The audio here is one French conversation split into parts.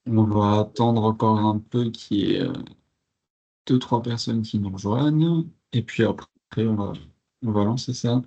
On va attendre encore un peu qu'il y ait deux, trois personnes qui nous rejoignent. Et puis après, on va lancer ça.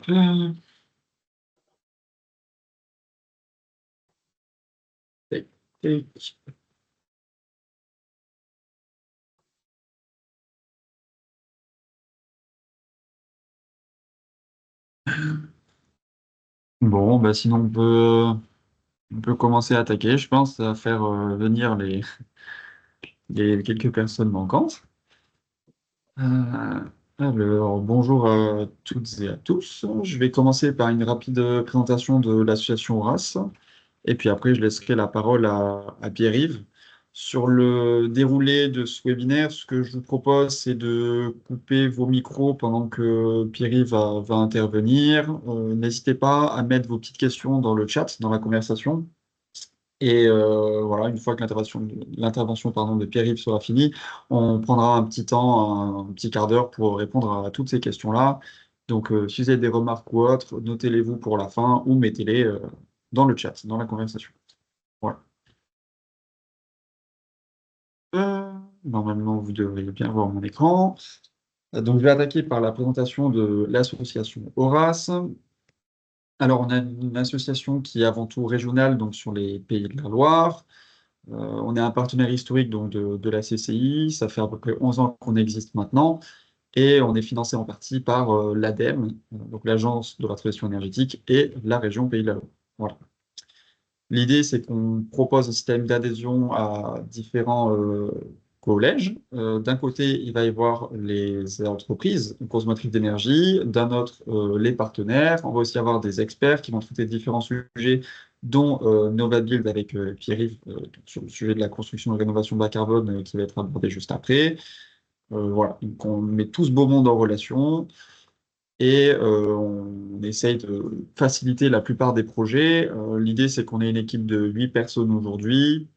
Euh, tac, tac. Bon, bah sinon on peut commencer à attaquer, je pense, à faire venir les quelques personnes manquantes. Euh, alors, bonjour à toutes et à tous. Je vais commencer par une rapide présentation de l'association Horace, et puis après, je laisserai la parole à Pierre-Yves. Sur le déroulé de ce webinaire, ce que je vous propose, c'est de couper vos micros pendant que Pierre-Yves va intervenir. N'hésitez pas à mettre vos petites questions dans le chat, dans la conversation. Et voilà, une fois que l'intervention pardon, de Pierre-Yves sera finie, on prendra un petit temps, un petit quart d'heure pour répondre à toutes ces questions-là. Donc, si vous avez des remarques ou autres, notez-les-vous pour la fin ou mettez-les dans le chat, dans la conversation. Voilà. Normalement, vous devriez bien voir mon écran. Donc, je vais attaquer par la présentation de l'association Horace. Alors, on a une association qui est avant tout régionale, donc sur les Pays de la Loire. On est un partenaire historique donc, de la CCI. Ça fait à peu près 11 ans qu'on existe maintenant. Et on est financé en partie par l'ADEME, donc l'Agence de la transition énergétique, et la région Pays de la Loire. Voilà. L'idée, c'est qu'on propose un système d'adhésion à différents collèges. D'un côté, il va y avoir les entreprises consommatrices d'énergie, d'un autre, les partenaires. On va aussi avoir des experts qui vont traiter différents sujets, dont NovaBuild avec Pierre-Yves sur le sujet de la construction et rénovation bas carbone qui va être abordé juste après. Voilà, donc on met tout ce beau monde en relation et on essaye de faciliter la plupart des projets. L'idée, c'est qu'on ait une équipe de 8 personnes aujourd'hui.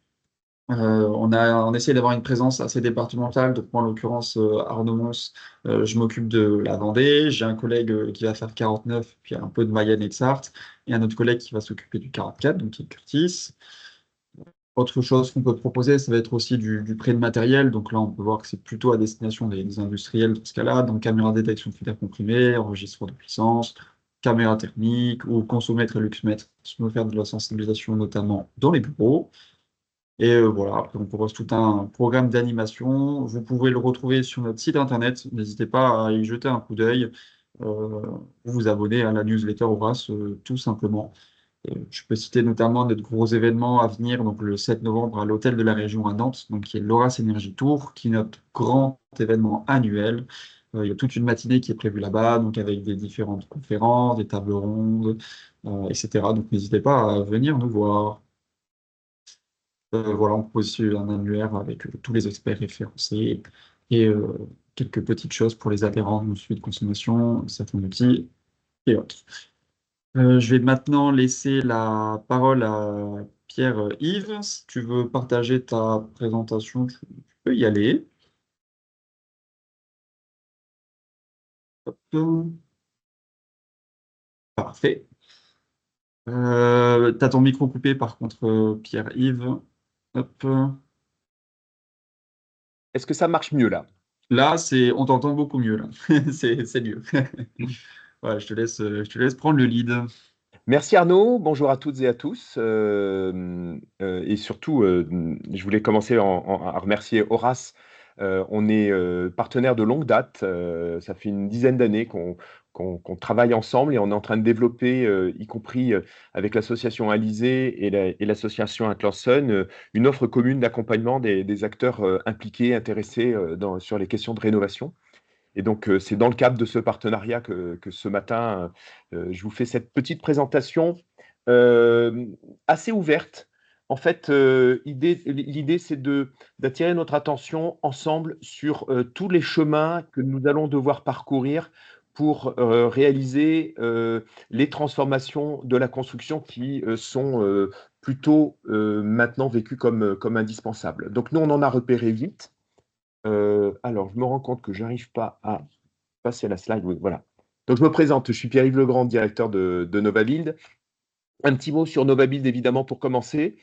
On essaie d'avoir une présence assez départementale. Donc, moi, en l'occurrence, Arnaud Mons, je m'occupe de la Vendée. J'ai un collègue qui va faire 49, puis un peu de Mayenne et de Sarthe, et un autre collègue qui va s'occuper du 44, donc qui est Curtis. Autre chose qu'on peut proposer, ça va être aussi du prêt de matériel. Donc là, on peut voir que c'est plutôt à destination des industriels dans ce cas-là. Donc caméra de détection de fluide comprimé, enregistreur de puissance, caméra thermique ou consomètre et luxmètre. On peut faire de la sensibilisation notamment dans les bureaux. Et voilà, après on propose tout un programme d'animation. Vous pouvez le retrouver sur notre site internet. N'hésitez pas à y jeter un coup d'œil. Vous vous abonner à la newsletter Horace, tout simplement. Je peux citer notamment notre gros événement à venir, donc le 7 novembre à l'Hôtel de la Région à Nantes, donc qui est l'Horace Energy Tour, qui est notre grand événement annuel. Il y a toute une matinée qui est prévue là-bas, donc avec des différentes conférences, des tables rondes, etc. Donc n'hésitez pas à venir nous voir. Voilà, on propose aussi un annuaire avec tous les experts référencés et quelques petites choses pour les adhérents, nos suivi de consommation, certains outils et autres. Je vais maintenant laisser la parole à Pierre-Yves. Si tu veux partager ta présentation, tu peux y aller. Hop. Parfait. Tu as ton micro coupé par contre, Pierre-Yves. Hop. Est-ce que ça marche mieux là? Là, on t'entend beaucoup mieux, là. C'est mieux. Voilà, je te laisse prendre le lead. Merci Arnaud, bonjour à toutes et à tous. Et surtout, je voulais commencer à remercier Horace. On est partenaires de longue date. Ça fait une dizaine d'années qu'on travaille ensemble et on est en train de développer, y compris avec l'association Alizé et l'association Atlanson, une offre commune d'accompagnement des acteurs impliqués, intéressés sur les questions de rénovation. Et donc, c'est dans le cadre de ce partenariat que ce matin, je vous fais cette petite présentation euh, assez ouverte. En fait, l'idée, c'est d'attirer notre attention ensemble sur tous les chemins que nous allons devoir parcourir pour réaliser les transformations de la construction qui sont plutôt maintenant vécues comme indispensables. Donc, nous, on en a repéré 8. Alors, je me rends compte que j'arrive pas à passer à la slide. Oui, voilà. Donc, je me présente. Je suis Pierre-Yves Legrand, directeur de Novabuild. Un petit mot sur Novabuild, évidemment, pour commencer.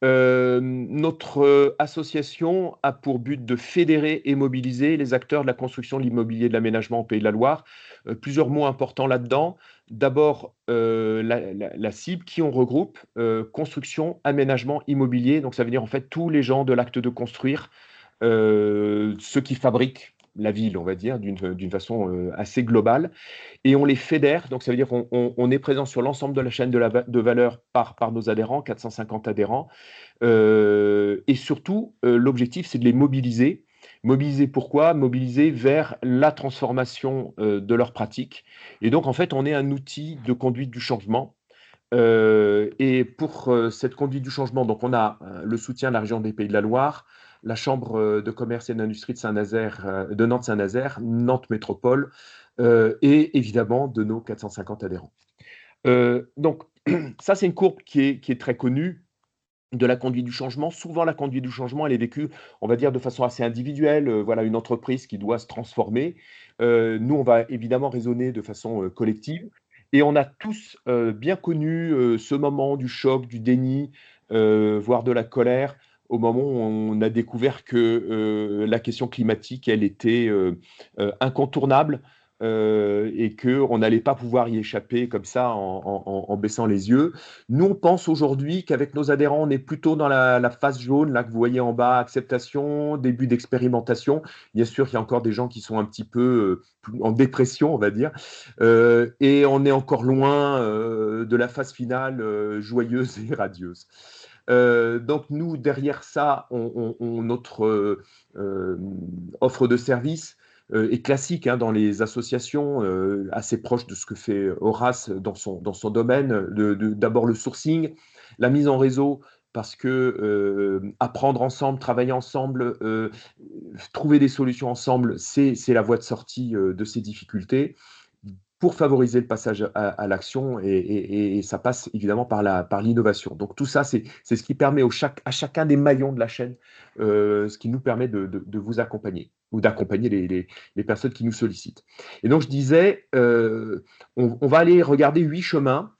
Notre association a pour but de fédérer et mobiliser les acteurs de la construction, de l'immobilier et de l'aménagement au Pays de la Loire. Plusieurs mots importants là-dedans. D'abord, la cible qui on regroupe, construction, aménagement, immobilier. Donc, ça veut dire en fait tous les gens de l'acte de construire, ceux qui fabriquent la ville, on va dire, d'une façon assez globale, et on les fédère. Donc, ça veut dire qu'on est présent sur l'ensemble de la chaîne de valeur par nos adhérents, 450 adhérents. Et surtout, l'objectif, c'est de les mobiliser. Mobiliser pourquoi? Mobiliser vers la transformation de leurs pratiques. Et donc, en fait, on est un outil de conduite du changement. Et pour cette conduite du changement, donc on a le soutien de la région des Pays de la Loire, la Chambre de commerce et d'industrie de Saint-Nazaire, de Nantes-Saint-Nazaire, Nantes Métropole, et évidemment de nos 450 adhérents. Donc ça, c'est une courbe qui est très connue de la conduite du changement. Souvent, la conduite du changement, elle est vécue, on va dire, de façon assez individuelle. Voilà, une entreprise qui doit se transformer. Nous, on va évidemment raisonner de façon collective. Et on a tous bien connu ce moment du choc, du déni, voire de la colère, au moment où on a découvert que la question climatique, elle était incontournable, et qu'on n'allait pas pouvoir y échapper comme ça en baissant les yeux. Nous, on pense aujourd'hui qu'avec nos adhérents, on est plutôt dans la phase jaune, là que vous voyez en bas, acceptation, début d'expérimentation. Bien sûr, il y a encore des gens qui sont un petit peu en dépression, on va dire. Et on est encore loin de la phase finale joyeuse et radieuse. Donc nous, derrière ça, notre euh, offre de service est classique dans les associations, assez proche de ce que fait Horace dans son domaine. D'abord le sourcing, la mise en réseau, parce que apprendre ensemble, travailler ensemble, trouver des solutions ensemble, c'est la voie de sortie de ces difficultés pour favoriser le passage à l'action, et ça passe évidemment par l'innovation. Donc tout ça, c'est ce qui permet à chacun des maillons de la chaîne, ce qui nous permet de vous accompagner ou d'accompagner les personnes qui nous sollicitent. Et donc je disais, on va aller regarder 8 chemins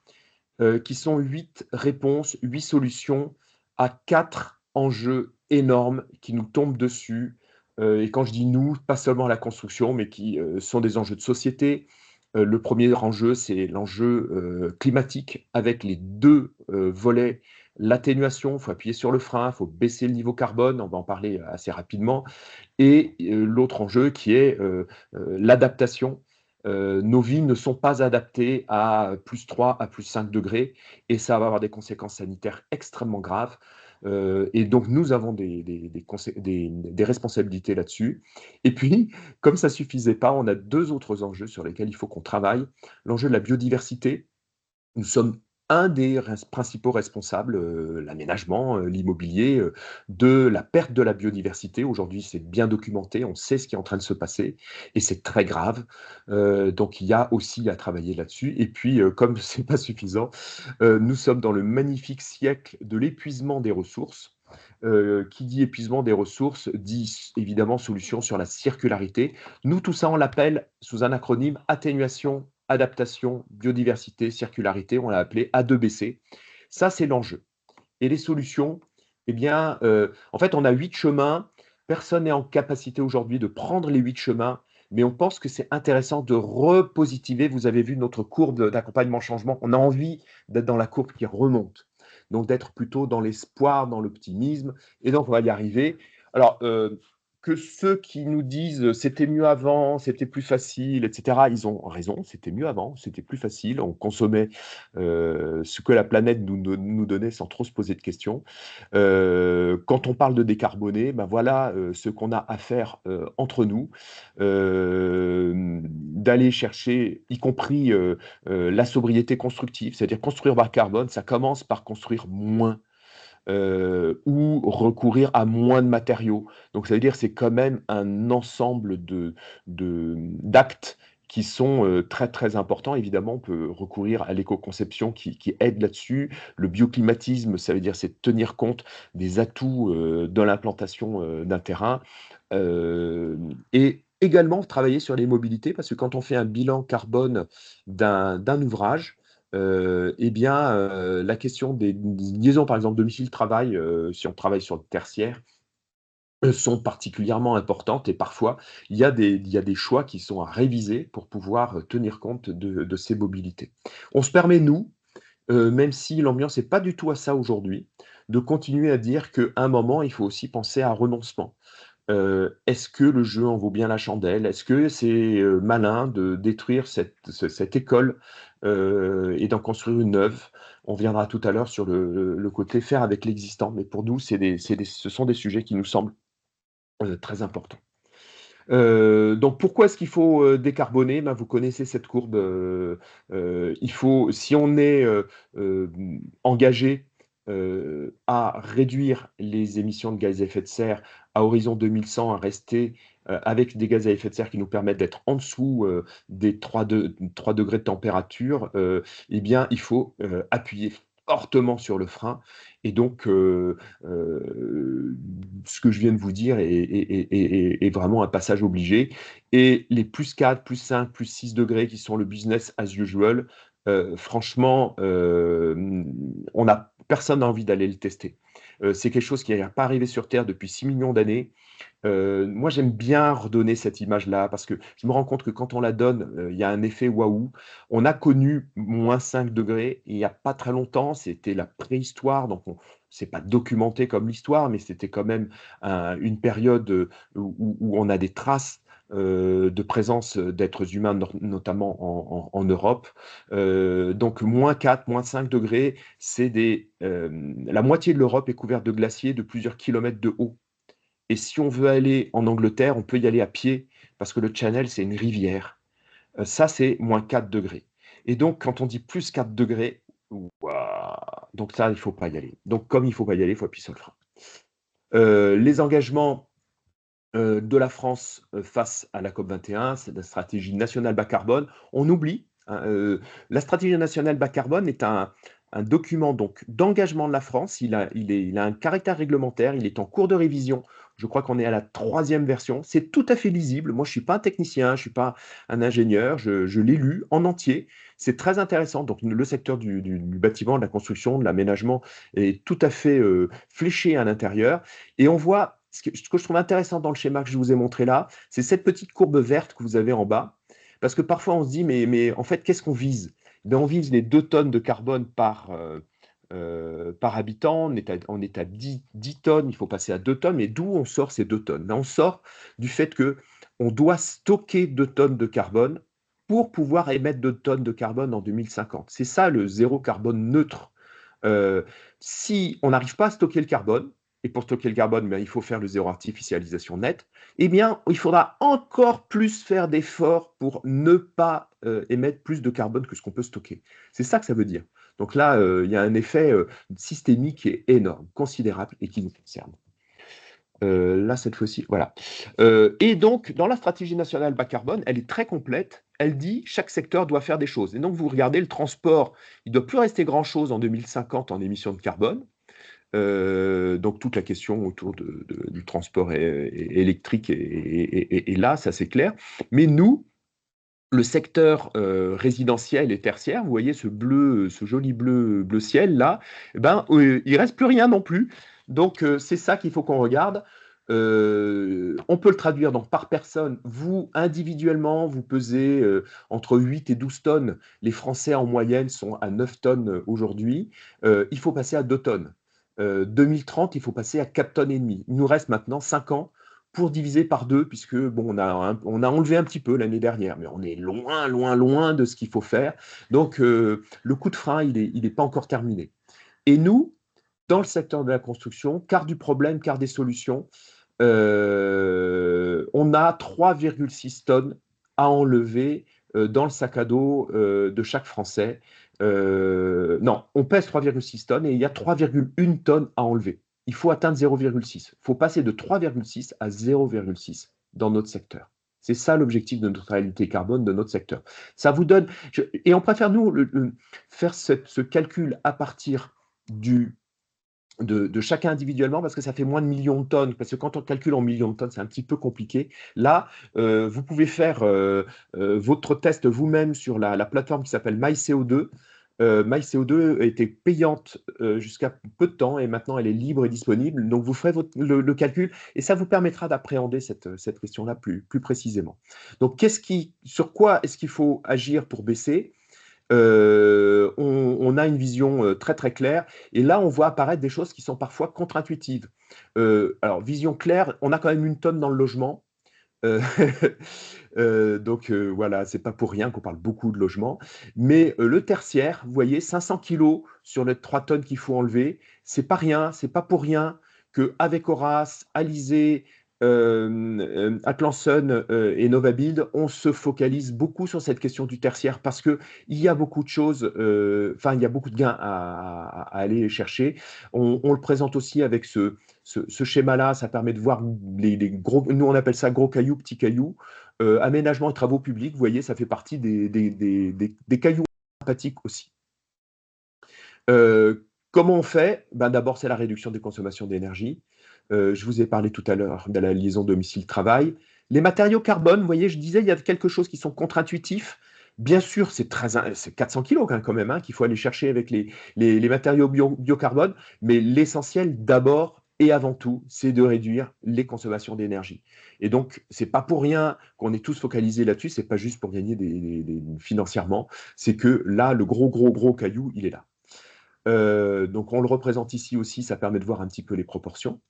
qui sont 8 réponses, 8 solutions à 4 enjeux énormes qui nous tombent dessus. Et quand je dis nous, pas seulement la construction, mais qui sont des enjeux de société. Le premier enjeu, c'est l'enjeu climatique avec les deux volets. L'atténuation, il faut appuyer sur le frein, il faut baisser le niveau carbone, on va en parler assez rapidement. Et l'autre enjeu qui est l'adaptation. Nos vies ne sont pas adaptées à +3 à +5 degrés, et ça va avoir des conséquences sanitaires extrêmement graves. Et donc, nous avons des responsabilités là-dessus. Et puis, comme ça ne suffisait pas, on a 2 autres enjeux sur lesquels il faut qu'on travaille. L'enjeu de la biodiversité. Nous sommes un des principaux responsables, l'aménagement, l'immobilier, de la perte de la biodiversité. Aujourd'hui, c'est bien documenté, on sait ce qui est en train de se passer et c'est très grave. Donc il y a aussi à travailler là-dessus. Et puis, comme ce n'est pas suffisant, nous sommes dans le magnifique siècle de l'épuisement des ressources. Qui dit épuisement des ressources dit évidemment solution sur la circularité. Nous, tout ça, on l'appelle sous un acronyme atténuation, adaptation, biodiversité, circularité. On l'a appelé A2BC. Ça, c'est l'enjeu. Et les solutions, eh bien, en fait, on a 8 chemins Personne n'est en capacité aujourd'hui de prendre les 8 chemins, mais on pense que c'est intéressant de repositiver. Vous avez vu notre courbe d'accompagnement changement. On a envie d'être dans la courbe qui remonte. Donc d'être plutôt dans l'espoir, dans l'optimisme. Et donc on va y arriver. Alors, que ceux qui nous disent c'était mieux avant, c'était plus facile, etc., ils ont raison, c'était mieux avant, c'était plus facile, on consommait ce que la planète nous donnait sans trop se poser de questions. Quand on parle de décarboner, ben voilà ce qu'on a à faire entre nous, d'aller chercher, y compris la sobriété constructive, c'est-à-dire construire bas carbone, ça commence par construire moins. Ou recourir à moins de matériaux. Donc ça veut dire c'est quand même un ensemble d'actes qui sont très très importants. Évidemment, on peut recourir à l'éco-conception qui aide là-dessus. Le bioclimatisme, ça veut dire c'est tenir compte des atouts de l'implantation d'un terrain. Euh, et également travailler sur les mobilités, parce que quand on fait un bilan carbone d'un ouvrage, eh bien, la question des liaisons, par exemple, domicile-travail, si on travaille sur le tertiaire, sont particulièrement importantes et parfois, il y a des choix qui sont à réviser pour pouvoir tenir compte de ces mobilités. On se permet, nous, même si l'ambiance n'est pas du tout à ça aujourd'hui, de continuer à dire qu'à un moment, il faut aussi penser à renoncement. Est-ce que le jeu en vaut bien la chandelle? Est-ce que c'est malin de détruire cette école et d'en construire une neuve? On viendra tout à l'heure sur le côté faire avec l'existant, mais pour nous, ce sont des sujets qui nous semblent très importants. Donc pourquoi est-ce qu'il faut décarboner? Ben, vous connaissez cette courbe. Il faut, si on est engagé à réduire les émissions de gaz à effet de serre à horizon 2100, à rester avec des gaz à effet de serre qui nous permettent d'être en dessous des 3 degrés de température, eh bien, il faut appuyer fortement sur le frein. Et donc, ce que je viens de vous dire est vraiment un passage obligé. Et les plus 4, plus 5, plus 6 degrés qui sont le business as usual, franchement, personne n'a envie d'aller le tester. C'est quelque chose qui n'est pas arrivé sur Terre depuis 6 millions d'années. Moi, j'aime bien redonner cette image-là parce que je me rends compte que quand on la donne, il y a un effet waouh. On a connu moins 5 degrés il n'y a pas très longtemps, c'était la préhistoire, donc c'est pas documenté comme l'histoire, mais c'était quand même une période où on a des traces de présence d'êtres humains, notamment en Europe. Donc moins 4, moins 5 degrés, la moitié de l'Europe est couverte de glaciers de plusieurs kilomètres de haut. Et si on veut aller en Angleterre, on peut y aller à pied parce que le Channel, c'est une rivière. Ça, c'est moins 4 degrés. Et donc, quand on dit plus 4 degrés, ouah, donc ça, il ne faut pas y aller. Donc, comme il ne faut pas y aller, il faut appuyer sur le frein. Les engagements de la France face à la COP21, c'est la stratégie nationale bas carbone. On oublie, hein, la stratégie nationale bas carbone est un document donc d'engagement de la France. Il a un caractère réglementaire, il est en cours de révision. Je crois qu'on est à la 3e version. C'est tout à fait lisible. Moi, je ne suis pas un technicien, je ne suis pas un ingénieur. Je l'ai lu en entier. C'est très intéressant. Donc, le secteur du bâtiment, de la construction, de l'aménagement est tout à fait fléché à l'intérieur. Et on voit ce que je trouve intéressant dans le schéma que je vous ai montré là, c'est cette petite courbe verte que vous avez en bas. Parce que parfois, on se dit, mais en fait, qu'est-ce qu'on vise? Ben, on vise les 2 tonnes de carbone par habitant. On est à 10 tonnes, il faut passer à 2 tonnes. Mais d'où on sort ces 2 tonnes? Ben, on sort du fait qu'on doit stocker 2 tonnes de carbone pour pouvoir émettre 2 tonnes de carbone en 2050. C'est ça le zéro carbone neutre. Euh, Si on n'arrive pas à stocker le carbone, et pour stocker le carbone, ben, il faut faire le zéro artificialisation net, eh bien, il faudra encore plus faire d'efforts pour ne pas émettre plus de carbone que ce qu'on peut stocker. C'est ça que ça veut dire. Donc là, il y a un effet systémique qui est énorme, considérable et qui nous concerne. Là, cette fois-ci, voilà. Et donc, dans la stratégie nationale bas carbone, elle est très complète. Elle dit chaque secteur doit faire des choses. Et donc, vous regardez le transport, il ne doit plus rester grand-chose en 2050 en émissions de carbone. Donc toute la question autour du transport électrique est là, ça c'est clair. Mais nous, le secteur résidentiel et tertiaire, vous voyez ce joli bleu ciel là, eh ben, il reste plus rien non plus. Donc c'est ça qu'il faut qu'on regarde. On peut le traduire donc par personne. Vous, individuellement, vous pesez entre 8 et 12 tonnes. Les Français, en moyenne, sont à 9 tonnes aujourd'hui. Il faut passer à 2 tonnes. 2030, il faut passer à 4 tonnes et demie. Il nous reste maintenant 5 ans pour diviser par deux, puisque bon, on a enlevé un petit peu l'année dernière, mais on est loin, loin, loin de ce qu'il faut faire. Donc, le coup de frein, il est pas encore terminé. Et nous, dans le secteur de la construction, quart du problème, quart des solutions, on a 3,6 tonnes à enlever dans le sac à dos de chaque Français. Non, on pèse 3,6 tonnes et il y a 3,1 tonnes à enlever. Il faut atteindre 0,6. Il faut passer de 3,6 à 0,6 dans notre secteur. C'est ça l'objectif de neutralité carbone de notre secteur. Ça vous donne, et on préfère nous faire ce calcul à partir de chacun individuellement parce que ça fait moins de millions de tonnes. Parce que quand on calcule en millions de tonnes, c'est un petit peu compliqué. Là, vous pouvez faire votre test vous-même sur la plateforme qui s'appelle MyCO2. MyCO2 était payante jusqu'à peu de temps et maintenant elle est libre et disponible. Donc vous ferez le calcul et ça vous permettra d'appréhender cette question-là plus précisément. Donc sur quoi est-ce qu'il faut agir pour baisser? On a une vision très très claire et là on voit apparaître des choses qui sont parfois contre-intuitives. Alors vision claire, on a quand même une tonne dans le logement. Euh, donc voilà, c'est pas pour rien qu'on parle beaucoup de logement. Mais le tertiaire, vous voyez, 500 kilos sur les 3 tonnes qu'il faut enlever, c'est pas rien, c'est pas pour rien qu'avec Horace, Alizé, Atlanson et Novabuild, on se focalise beaucoup sur cette question du tertiaire parce qu'il y a beaucoup de choses, il y a beaucoup de gains à aller chercher. On le présente aussi avec ce schéma-là, ça permet de voir les gros, nous on appelle ça gros cailloux, petits cailloux. Aménagement et travaux publics, vous voyez, ça fait partie des cailloux sympathiques aussi. Comment on fait? Ben, d'abord, c'est la réduction des consommations d'énergie. Je vous ai parlé tout à l'heure de la liaison domicile-travail. Les matériaux carbone, vous voyez, je disais, il y a quelque chose qui sont contre-intuitifs. Bien sûr, c'est 400 kilos quand même hein, qu'il faut aller chercher avec les matériaux biocarbone, mais l'essentiel d'abord et avant tout, c'est de réduire les consommations d'énergie. Et donc, c'est pas pour rien qu'on est tous focalisés là-dessus, c'est pas juste pour gagner financièrement, c'est que là, le gros caillou, il est là. Donc on le représente ici aussi, ça permet de voir un petit peu les proportions.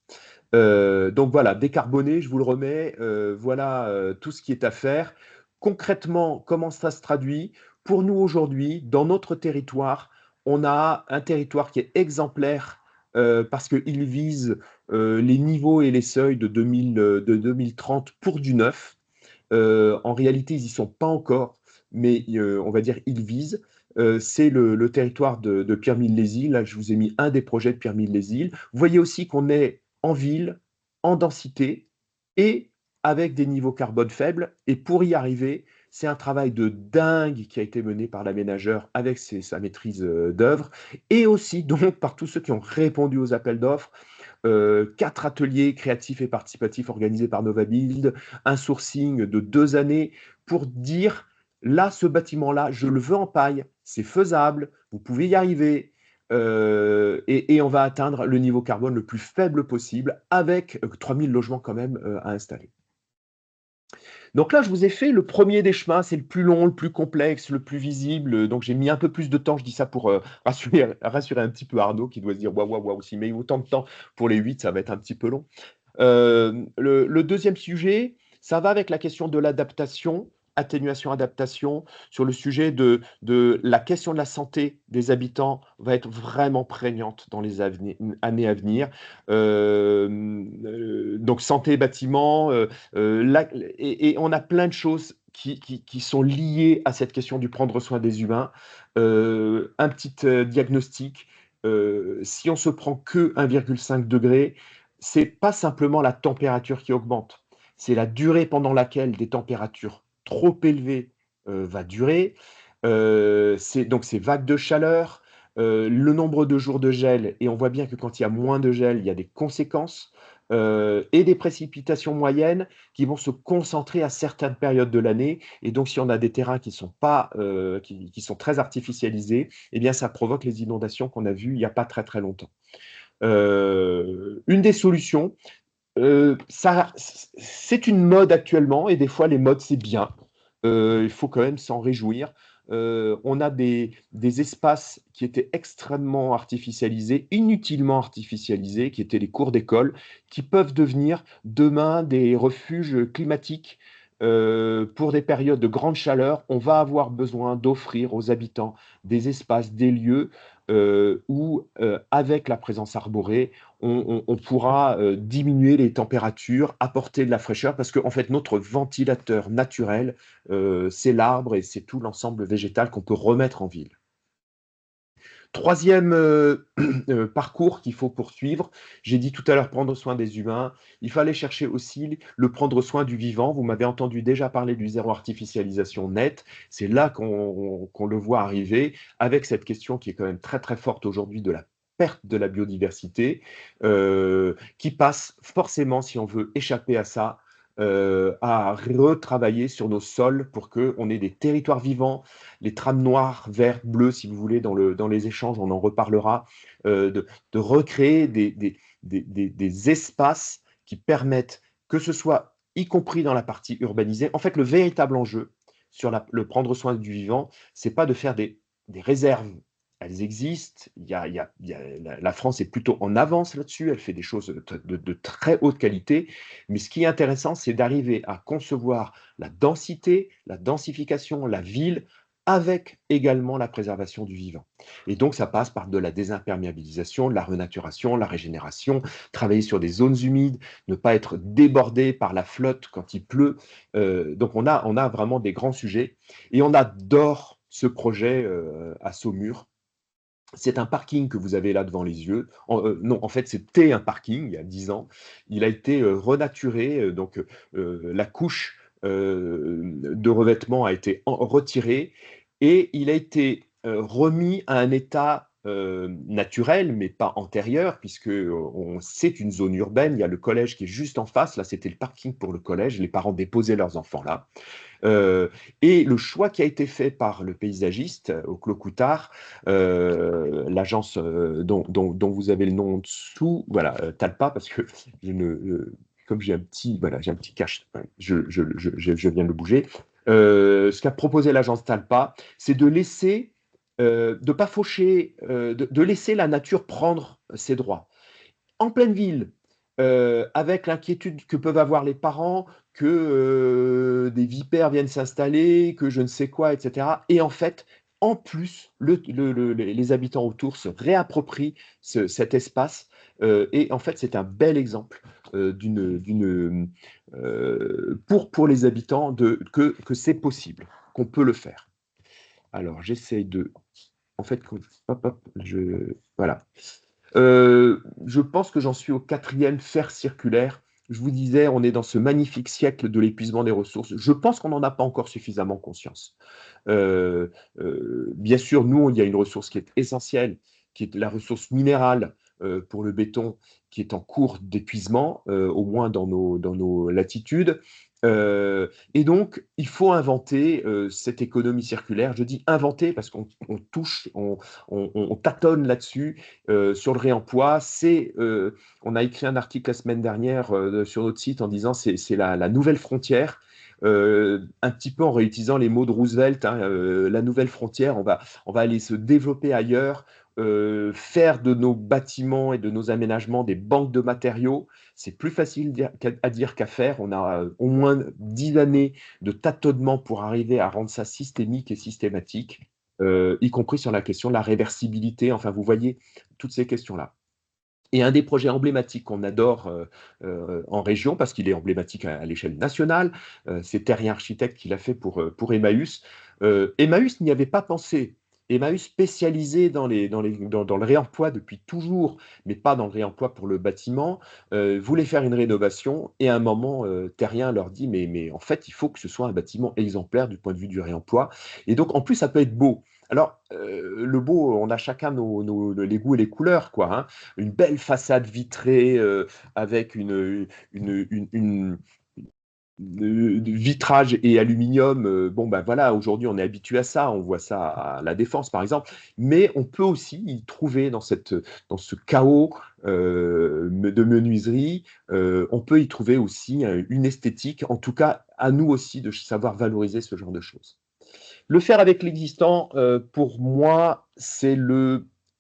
Donc voilà, décarboner, je vous le remets, voilà tout ce qui est à faire. Concrètement, comment ça se traduit? Pour nous aujourd'hui, dans notre territoire, on a un territoire qui est exemplaire parce qu'il vise les niveaux et les seuils de 2030 pour du neuf. En réalité, ils n'y sont pas encore, mais on va dire ils visent. C'est le territoire de Pierre-Mille-les-Îles. Là, je vous ai mis un des projets de Pierre-Mille-les-Îles. Vous voyez aussi qu'on est en ville, en densité et avec des niveaux carbone faibles. Et pour y arriver, c'est un travail de dingue qui a été mené par l'aménageur avec sa maîtrise d'œuvre et aussi donc par tous ceux qui ont répondu aux appels d'offres. 4 ateliers créatifs et participatifs organisés par Novabuild, un sourcing de 2 années pour dire là, ce bâtiment-là, je le veux en paille, c'est faisable, vous pouvez y arriver. Et on va atteindre le niveau carbone le plus faible possible avec 3000 logements quand même à installer. Donc là, je vous ai fait le premier des chemins, c'est le plus long, le plus complexe, le plus visible. Donc j'ai mis un peu plus de temps, je dis ça pour rassurer un petit peu Arnaud qui doit se dire waouh, waouh, waouh, s'il met autant de temps pour les 8, ça va être un petit peu long. Le deuxième sujet, ça va avec la question de l'adaptation, atténuation, adaptation, sur le sujet de la question de la santé des habitants va être vraiment prégnante dans les années à venir. Donc santé, bâtiment, et on a plein de choses qui sont liées à cette question du prendre soin des humains. Un petit diagnostic, si on se prend que 1,5 degré, c'est pas simplement la température qui augmente, c'est la durée pendant laquelle des températures trop élevées va durer. C'est donc ces vagues de chaleur, le nombre de jours de gel, et on voit bien que quand il y a moins de gel, il y a des conséquences, et des précipitations moyennes qui vont se concentrer à certaines périodes de l'année. Et donc, si on a des terrains qui sont pas, qui sont très artificialisés, eh bien, ça provoque les inondations qu'on a vues il n'y a pas très très longtemps. Une des solutions, C'est une mode actuellement, et des fois les modes c'est bien. Il faut quand même s'en réjouir. On a des espaces qui étaient extrêmement artificialisés, inutilement artificialisés, qui étaient les cours d'école, qui peuvent devenir demain des refuges climatiques. Pour des périodes de grande chaleur, on va avoir besoin d'offrir aux habitants des espaces, des lieux où, avec la présence arborée, on pourra diminuer les températures, apporter de la fraîcheur, parce qu'en fait, notre ventilateur naturel, c'est l'arbre et c'est tout l'ensemble végétal qu'on peut remettre en ville. Troisième parcours qu'il faut poursuivre, j'ai dit tout à l'heure prendre soin des humains, il fallait chercher aussi le prendre soin du vivant. Vous m'avez entendu déjà parler du zéro artificialisation net, c'est là qu'on le voit arriver, avec cette question qui est quand même très très forte aujourd'hui de la perte de la biodiversité, qui passe forcément, si on veut échapper à ça, à retravailler sur nos sols pour qu'on ait des territoires vivants, les trames noires, vertes, bleues, si vous voulez, dans les échanges, on en reparlera, de recréer des espaces qui permettent que ce soit, y compris dans la partie urbanisée. En fait, le véritable enjeu sur le prendre soin du vivant, c'est pas de faire des réserves. Elles existent. La France est plutôt en avance là-dessus. Elle fait des choses de très haute qualité. Mais ce qui est intéressant, c'est d'arriver à concevoir la densité, la densification, la ville, avec également la préservation du vivant. Et donc, ça passe par de la désimperméabilisation, de la renaturation, la régénération, travailler sur des zones humides, ne pas être débordé par la flotte quand il pleut. Donc, on a vraiment des grands sujets. Et on adore ce projet à Saumur. C'est un parking que vous avez là devant les yeux. Non, en fait, c'était un parking il y a 10 ans. Il a été renaturé, donc la couche de revêtement a été retirée et il a été remis à un état naturel, mais pas antérieur, puisque c'est une zone urbaine. Il y a le collège qui est juste en face. Là, c'était le parking pour le collège. Les parents déposaient leurs enfants là. Euh, et le choix qui a été fait par le paysagiste au Clos Coutard, l'agence dont vous avez le nom en dessous, voilà, Talpa, parce que je ne, comme voilà, j'ai un petit cache, je viens de le bouger. Ce qu'a proposé l'agence Talpa, c'est de laisser, de pas faucher, de laisser la nature prendre ses droits en pleine ville, avec l'inquiétude que peuvent avoir les parents que des vipères viennent s'installer, que je ne sais quoi, etc. Et en fait, en plus, les habitants autour se réapproprient cet espace. Et en fait, c'est un bel exemple pour les habitants que c'est possible, qu'on peut le faire. Alors, j'essaye de... En fait, hop, hop, voilà. Je pense que j'en suis au quatrième fer circulaire. Je vous disais, on est dans ce magnifique siècle de l'épuisement des ressources. Je pense qu'on n'en a pas encore suffisamment conscience. Bien sûr, nous, il y a une ressource qui est essentielle, qui est la ressource minérale pour le béton, qui est en cours d'épuisement, au moins dans nos latitudes. Et donc, il faut inventer cette économie circulaire. Je dis inventer parce qu'on touche, on tâtonne là-dessus sur le réemploi. On a écrit un article la semaine dernière sur notre site en disant c'est la nouvelle frontière. Un petit peu en réutilisant les mots de Roosevelt, hein, la nouvelle frontière, on va aller se développer ailleurs, faire de nos bâtiments et de nos aménagements des banques de matériaux. C'est plus facile à dire qu'à faire. On a au moins 10 années de tâtonnement pour arriver à rendre ça systémique et systématique, y compris sur la question de la réversibilité. Enfin, vous voyez toutes ces questions-là. Et un des projets emblématiques qu'on adore en région, parce qu'il est emblématique à l'échelle nationale, c'est Terrien Architecte qui l'a fait pour Emmaüs. Emmaüs n'y avait pas pensé. Emmaüs spécialisé dans le réemploi depuis toujours, mais pas dans le réemploi pour le bâtiment, voulait faire une rénovation et à un moment, Terrien leur dit mais en fait, il faut que ce soit un bâtiment exemplaire du point de vue du réemploi. Et donc, en plus, ça peut être beau. Alors, le beau, on a chacun les goûts et les couleurs, quoi, hein. Une belle façade vitrée avec une de vitrage et aluminium, bon, ben voilà, aujourd'hui on est habitué à ça, on voit ça à la Défense par exemple, mais on peut aussi y trouver dans ce chaos de menuiserie, on peut y trouver aussi une esthétique, en tout cas à nous aussi de savoir valoriser ce genre de choses. Le faire avec l'existant, pour moi,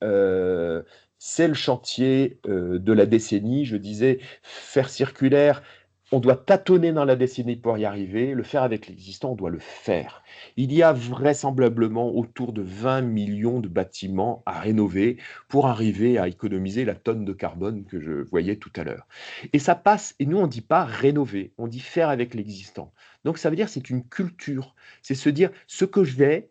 euh, c'est le chantier de la décennie. Je disais, faire circulaire, on doit tâtonner dans la décennie pour y arriver. Le faire avec l'existant, on doit le faire. Il y a vraisemblablement autour de 20 millions de bâtiments à rénover pour arriver à économiser la tonne de carbone que je voyais tout à l'heure. Et ça passe, et nous on ne dit pas rénover, on dit faire avec l'existant. Donc ça veut dire que c'est une culture, c'est se dire ce que je l'ai,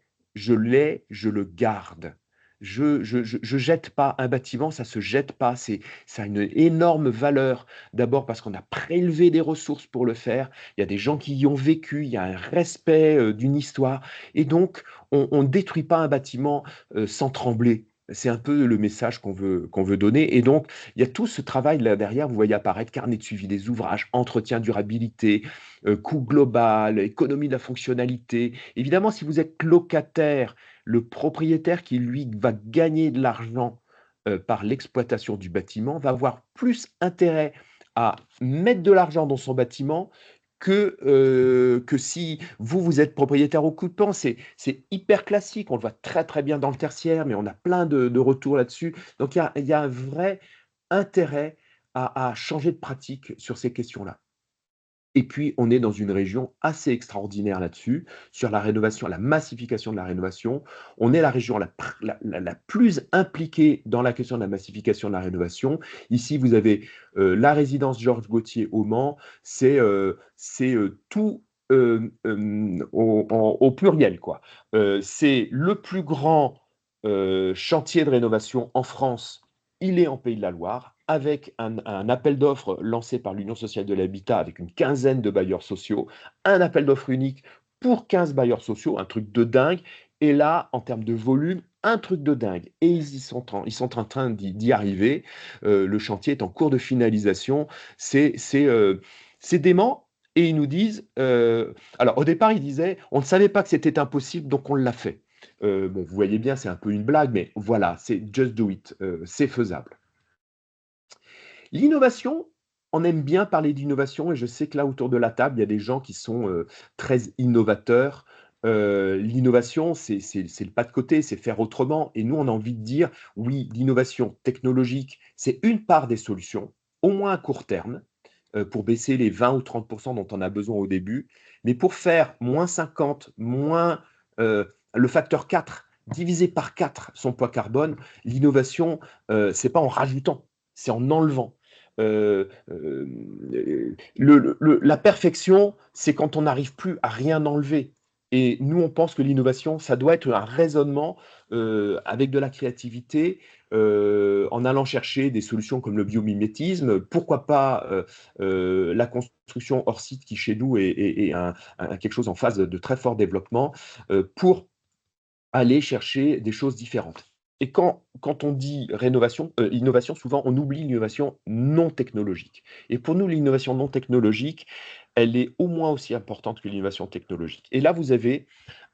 je le garde. Je jette pas un bâtiment, ça se jette pas. Ça a une énorme valeur. D'abord parce qu'on a prélevé des ressources pour le faire. Il y a des gens qui y ont vécu. Il y a un respect d'une histoire. Et donc, on ne détruit pas un bâtiment sans trembler. C'est un peu le message qu'on veut donner. Et donc, il y a tout ce travail là derrière. Vous voyez apparaître carnet de suivi des ouvrages, entretien, durabilité, coût global, économie de la fonctionnalité. Évidemment, si vous êtes locataire, le propriétaire qui, lui, va gagner de l'argent par l'exploitation du bâtiment va avoir plus intérêt à mettre de l'argent dans son bâtiment que si vous, vous êtes propriétaire occupant. C'est hyper classique, on le voit très très bien dans le tertiaire, mais on a plein de retours là-dessus. Donc il y a un vrai intérêt à changer de pratique sur ces questions-là. Et puis, on est dans une région assez extraordinaire là-dessus, sur la rénovation, la massification de la rénovation. On est la région la plus impliquée dans la question de la massification de la rénovation. Ici, vous avez la résidence Georges Gauthier au Mans, c'est tout au pluriel, quoi. C'est le plus grand chantier de rénovation en France. Il est en Pays de la Loire, avec un appel d'offres lancé par l'Union sociale de l'habitat avec une quinzaine de bailleurs sociaux, un appel d'offres unique pour 15 bailleurs sociaux, un truc de dingue. Et là, en termes de volume, un truc de dingue. Et ils sont en train d'y arriver. Le chantier est en cours de finalisation. C'est dément. Et ils nous disent, alors au départ, ils disaient, on ne savait pas que c'était impossible, donc on l'a fait. Bon, vous voyez bien, c'est un peu une blague, mais voilà, c'est just do it, c'est faisable. L'innovation, on aime bien parler d'innovation et je sais que là, autour de la table, il y a des gens qui sont très innovateurs. L'innovation, c'est le pas de côté, c'est faire autrement. Et nous, on a envie de dire, oui, l'innovation technologique, c'est une part des solutions, au moins à court terme, pour baisser les 20 ou 30 dont on a besoin au début. Mais pour faire moins 50, moins le facteur 4, divisé par 4 son poids carbone, l'innovation, c'est pas en rajoutant, c'est en enlevant. La perfection, c'est quand on n'arrive plus à rien enlever. Et nous, on pense que l'innovation, ça doit être un raisonnement avec de la créativité, en allant chercher des solutions comme le biomimétisme, pourquoi pas la construction hors site qui chez nous est quelque chose en phase de très fort développement, pour aller chercher des choses différentes. Et quand on dit rénovation, innovation, souvent on oublie l'innovation non technologique. Et pour nous, l'innovation non technologique, elle est au moins aussi importante que l'innovation technologique. Et là, vous avez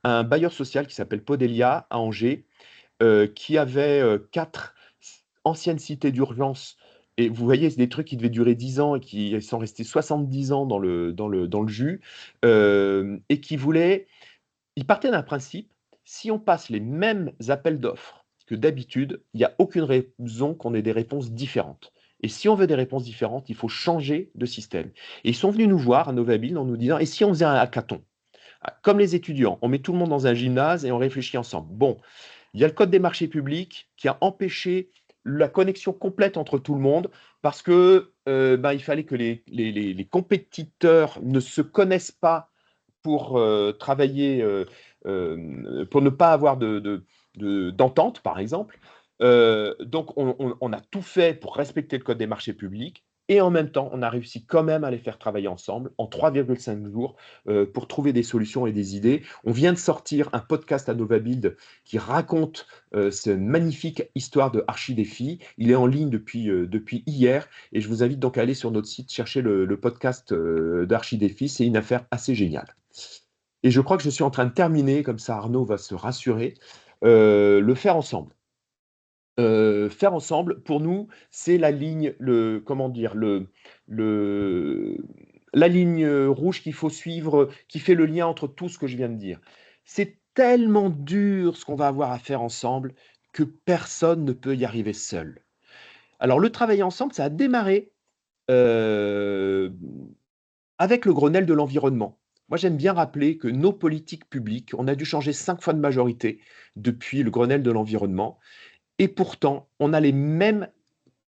un bailleur social qui s'appelle Podelia à Angers, qui avait 4 anciennes cités d'urgence. Et vous voyez, c'est des trucs qui devaient durer 10 ans et qui sont restés 70 ans dans le jus, et qui voulaient il partait d'un principe, si on passe les mêmes appels d'offres que d'habitude, il n'y a aucune raison qu'on ait des réponses différentes. Et si on veut des réponses différentes, il faut changer de système. Et ils sont venus nous voir à Novabuild en nous disant, et si on faisait un hackathon? Comme les étudiants, on met tout le monde dans un gymnase et on réfléchit ensemble. Bon, il y a le code des marchés publics qui a empêché la connexion complète entre tout le monde parce que il fallait que les compétiteurs ne se connaissent pas pour travailler, pour ne pas avoir d'entente, par exemple. Donc, on a tout fait pour respecter le code des marchés publics. Et en même temps, on a réussi quand même à les faire travailler ensemble en 3,5 jours pour trouver des solutions et des idées. On vient de sortir un podcast à NovaBuild qui raconte cette magnifique histoire de Archidéfi. Il est en ligne depuis hier et je vous invite donc à aller sur notre site chercher le podcast d'Archidéfi. C'est une affaire assez géniale. Et je crois que je suis en train de terminer, comme ça Arnaud va se rassurer, le faire ensemble. Faire ensemble, pour nous, c'est la ligne, comment dire, le la ligne, rouge qu'il faut suivre, qui fait le lien entre tout ce que je viens de dire. C'est tellement dur ce qu'on va avoir à faire ensemble que personne ne peut y arriver seul. Alors le travailler ensemble, ça a démarré, heu, avec le Grenelle de l'environnement. Moi, j'aime bien rappeler que nos politiques publiques, on a dû changer 5 fois de majorité depuis le Grenelle de l'environnement et pourtant, on a les mêmes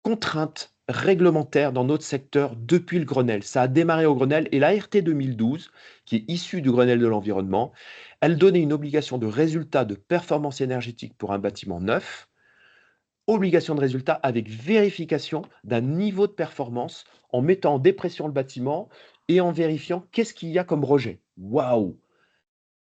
contraintes réglementaires dans notre secteur depuis le Grenelle. Ça a démarré au Grenelle et la RT 2012, qui est issue du Grenelle de l'environnement, elle donnait une obligation de résultat de performance énergétique pour un bâtiment neuf, obligation de résultat avec vérification d'un niveau de performance en mettant en dépression le bâtiment et en vérifiant qu'est-ce qu'il y a comme rejet. Waouh!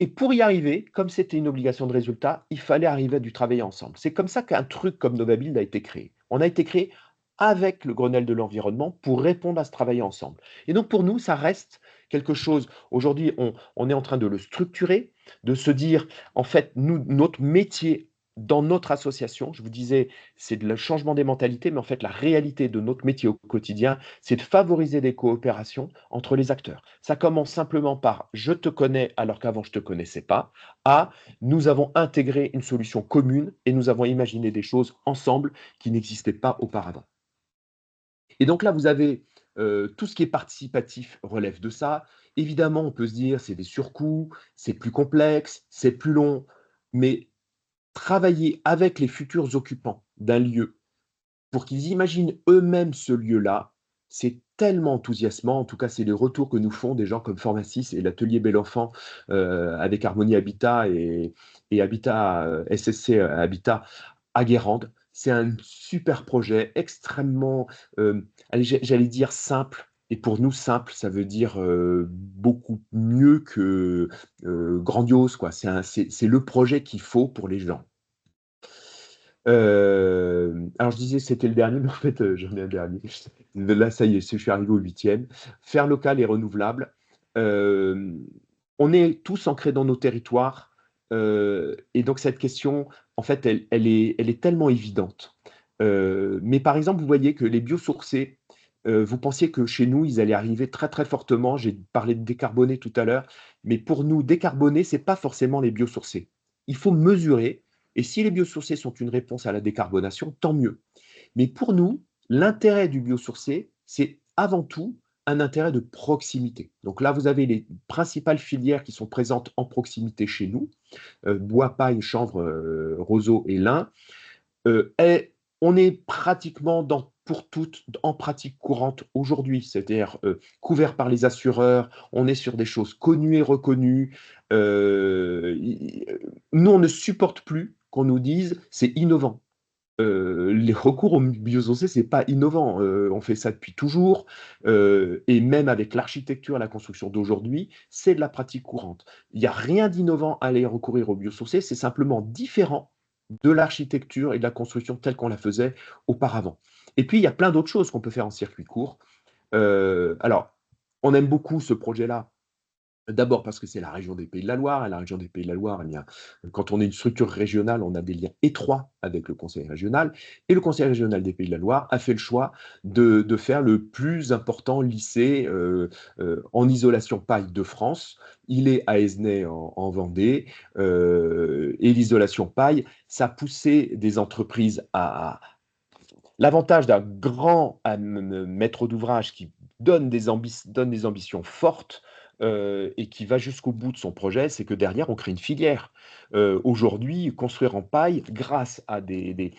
Et pour y arriver, comme c'était une obligation de résultat, il fallait arriver à du travailler ensemble. C'est comme ça qu'un truc comme NovaBuild a été créé. On a été créé avec le Grenelle de l'environnement pour répondre à ce travailler ensemble. Et donc pour nous, ça reste quelque chose. Aujourd'hui, on est en train de le structurer, de se dire, en fait, nous, notre métier dans notre association, je vous disais, c'est de le changement des mentalités, mais en fait, la réalité de notre métier au quotidien, c'est de favoriser des coopérations entre les acteurs. Ça commence simplement par je te connais alors qu'avant je ne te connaissais pas, à nous avons intégré une solution commune et nous avons imaginé des choses ensemble qui n'existaient pas auparavant. Et donc là, vous avez tout ce qui est participatif relève de ça. Évidemment, on peut se dire c'est des surcoûts, c'est plus complexe, c'est plus long, mais travailler avec les futurs occupants d'un lieu pour qu'ils imaginent eux-mêmes ce lieu-là, c'est tellement enthousiasmant. En tout cas, c'est les retours que nous font des gens comme Formasis et l'atelier Bel-Enfant avec Harmonie Habitat et Habitat, SSC Habitat à Guérande. C'est un super projet, extrêmement, allez, j'allais dire simple. Et pour nous, simple, ça veut dire beaucoup mieux que grandiose, quoi. C'est le projet qu'il faut pour les gens. Alors je disais que c'était le dernier, mais en fait, j'en ai un dernier. Là, ça y est, je suis arrivé au 8e. Faire local et renouvelable. Hem, on est tous ancrés dans nos territoires, et donc cette question, en fait, elle est tellement évidente. Mais par exemple, vous voyez que les biosourcés, vous pensiez que chez nous, ils allaient arriver très, très fortement. J'ai parlé de décarboner tout à l'heure, mais pour nous, décarboner, c'est pas forcément les biosourcés. Il faut mesurer et si les biosourcés sont une réponse à la décarbonation, tant mieux. Mais pour nous, l'intérêt du biosourcé, c'est avant tout un intérêt de proximité. Donc là, vous avez les principales filières qui sont présentes en proximité chez nous, bois, paille, chanvre, roseau et lin. Et on est pratiquement pour toutes en pratique courante aujourd'hui, c'est-à-dire couvert par les assureurs, on est sur des choses connues et reconnues. Nous, on ne supporte plus qu'on nous dise c'est innovant. Les recours aux biosourcés, c'est pas innovant. On fait ça depuis toujours, et même avec l'architecture et la construction d'aujourd'hui, c'est de la pratique courante. Il n'y a rien d'innovant à aller recourir aux biosourcés, c'est simplement différent de l'architecture et de la construction telle qu'on la faisait auparavant. Et puis, il y a plein d'autres choses qu'on peut faire en circuit court. Alors, on aime beaucoup ce projet-là. D'abord parce que c'est la région des Pays de la Loire, et la région des Pays de la Loire, eh bien, quand on est une structure régionale, on a des liens étroits avec le conseil régional. Et le conseil régional des Pays de la Loire a fait le choix de faire le plus important lycée en isolation paille de France. Il est à Esnay en Vendée. Et l'isolation paille, ça a poussé des entreprises à l'avantage d'un grand maître d'ouvrage qui donne des ambitions fortes, et qui va jusqu'au bout de son projet, c'est que derrière, on crée une filière. Aujourd'hui, construire en paille, grâce à des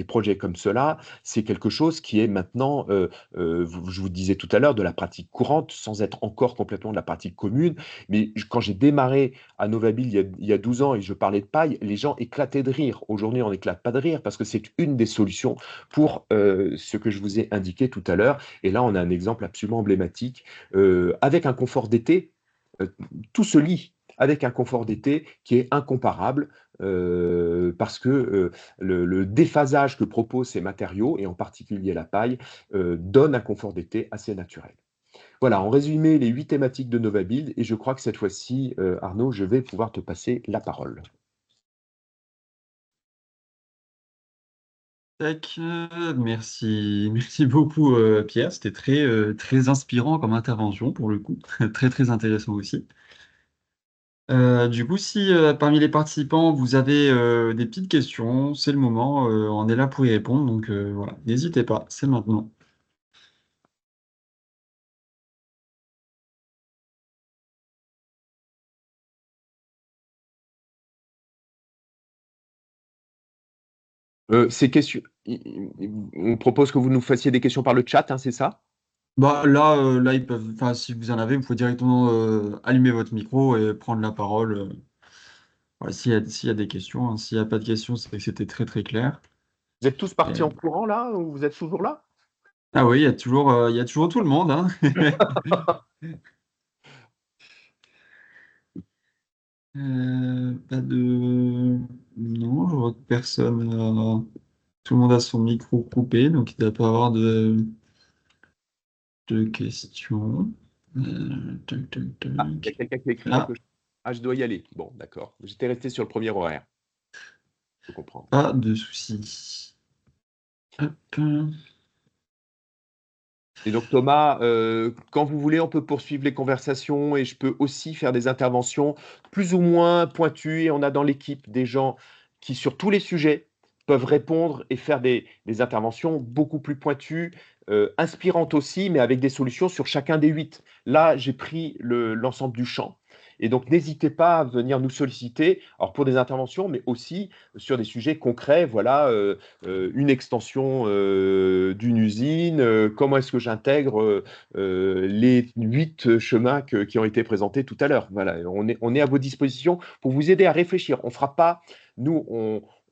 projets comme cela, c'est quelque chose qui est maintenant, je vous disais tout à l'heure, de la pratique courante, sans être encore complètement de la pratique commune. Mais quand j'ai démarré à Novabile il y a 12 ans et je parlais de paille, les gens éclataient de rire. Aujourd'hui, on n'éclate pas de rire parce que c'est une des solutions pour ce que je vous ai indiqué tout à l'heure. Et là, on a un exemple absolument emblématique avec un confort d'été. euh, Tout se lie avec un confort d'été qui est incomparable parce que le déphasage que proposent ces matériaux, et en particulier la paille, donne un confort d'été assez naturel. Voilà, en résumé, les 8 thématiques de Novabuild, et je crois que cette fois-ci, Arnaud, je vais pouvoir te passer la parole. Tac, merci, merci beaucoup Pierre, c'était très inspirant comme intervention pour le coup, très très intéressant aussi. Du coup, si parmi les participants vous avez des petites questions, c'est le moment, on est là pour y répondre, donc voilà, n'hésitez pas, c'est maintenant. Ces questions, on propose que vous nous fassiez des questions par le chat, hein, c'est ça? Bah là ils peuvent, enfin si vous en avez, vous pouvez directement allumer votre micro et prendre la parole. Voilà, s'il y a des questions, hein. S'il n'y a pas de questions, c'est que c'était très très clair. Vous êtes tous Et, partis en courant là, ou vous êtes toujours là? ah oui, il y a toujours tout le monde, hein. Pas de... Non, je vois que personne. Tout le monde a son micro coupé, donc il ne doit pas avoir de questions. Tac, Ah, il y a tac. quelqu'un qui a écrit quelque Ah, chose. Ah, je dois y aller. Bon, d'accord. J'étais resté sur le premier horaire. Je comprends. pas de souci. Hop. Et donc Thomas, quand vous voulez, on peut poursuivre les conversations et je peux aussi faire des interventions plus ou moins pointues. Et on a dans l'équipe des gens qui, sur tous les sujets, peuvent répondre et faire des interventions beaucoup plus pointues, inspirantes aussi, mais avec des solutions sur chacun des 8. Là, j'ai pris l'ensemble du champ. Et donc, n'hésitez pas à venir nous solliciter, alors pour des interventions, mais aussi sur des sujets concrets. Voilà, une extension d'une usine, comment est-ce que j'intègre les 8 chemins qui ont été présentés tout à l'heure. Voilà, on est à vos dispositions pour vous aider à réfléchir. On fera pas, nous,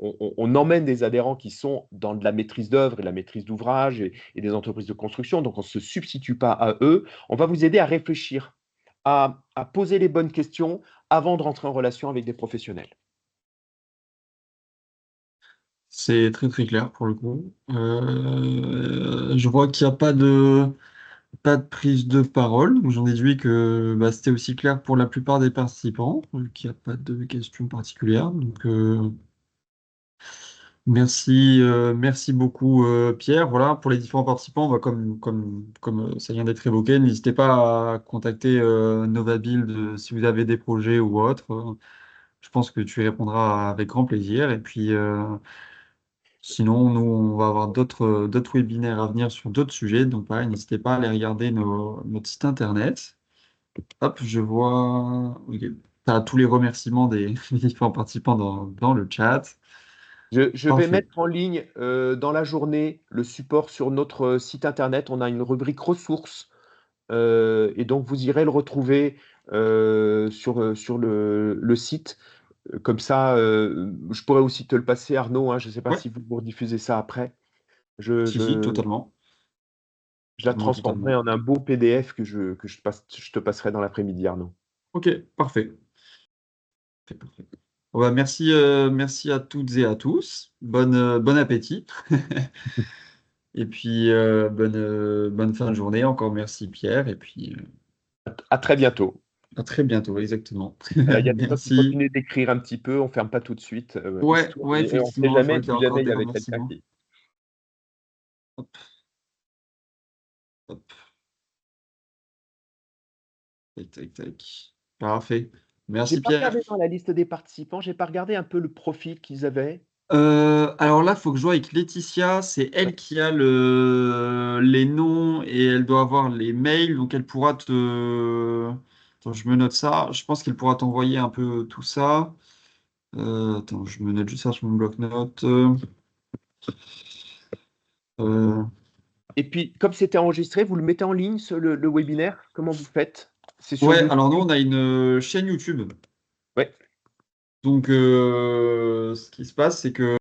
on emmène des adhérents qui sont dans de la maîtrise d'œuvre et de la maîtrise d'ouvrage et des entreprises de construction, donc on ne se substitue pas à eux. On va vous aider à réfléchir, à poser les bonnes questions avant de rentrer en relation avec des professionnels. C'est très très clair pour le coup. Je vois qu'il n'y a pas de prise de parole. Donc, j'en déduis que bah, c'était aussi clair pour la plupart des participants, qu'il n'y a pas de questions particulières. Donc, merci beaucoup Pierre. Voilà, pour les différents participants, bah, comme ça vient d'être évoqué, n'hésitez pas à contacter Novabuild si vous avez des projets ou autres. Je pense que tu y répondras avec grand plaisir. Et puis, sinon, nous, on va avoir d'autres webinaires à venir sur d'autres sujets. Donc, pareil, n'hésitez pas à aller regarder notre site internet. Hop, je vois. Ok. Tu as tous les remerciements des, des différents participants dans le chat. Je vais Parfait. mettre en ligne dans la journée le support sur notre site internet. On a une rubrique ressources et donc vous irez le retrouver sur le site. Comme ça, je pourrais aussi te le passer, Arnaud, hein. Je ne sais pas Ouais, si vous rediffusez ça après. Je, si, si, je, totalement. je la transformerai Totalement. en un beau PDF que je te passerai dans l'après-midi, Arnaud. Ok, parfait. Parfait, parfait. Bon, bah, merci à toutes et à tous. Bon appétit. Et puis, bonne fin de journée. Encore merci Pierre. Et puis, À très bientôt. à très bientôt, exactement. Voilà, il y a des gens qui Merci. continuent d'écrire un petit peu, on ne ferme pas tout de suite, Ouais, histoire, ouais, et on ne sait effectivement, je vois jamais qu'il y a si encore jamais il y des avait quelqu'un remerciements. qui. Hop, hop, tac, tac, tac. Parfait. J'ai Merci pas Pierre. regardé dans la liste des participants, j'ai pas regardé un peu le profil qu'ils avaient. Alors là, il faut que je joue avec Laetitia. C'est elle qui a les noms et elle doit avoir les mails. Donc elle pourra te... Attends, je me note ça. Je pense qu'il pourra t'envoyer un peu tout ça. Attends, je me note juste ça sur mon bloc-notes. Euh, Et puis, comme c'était enregistré, vous le mettez en ligne, le webinaire? Comment vous faites? C'est sur ouais, alors nous, YouTube? on a une chaîne YouTube. Ouais. Donc, ce qui se passe, c'est que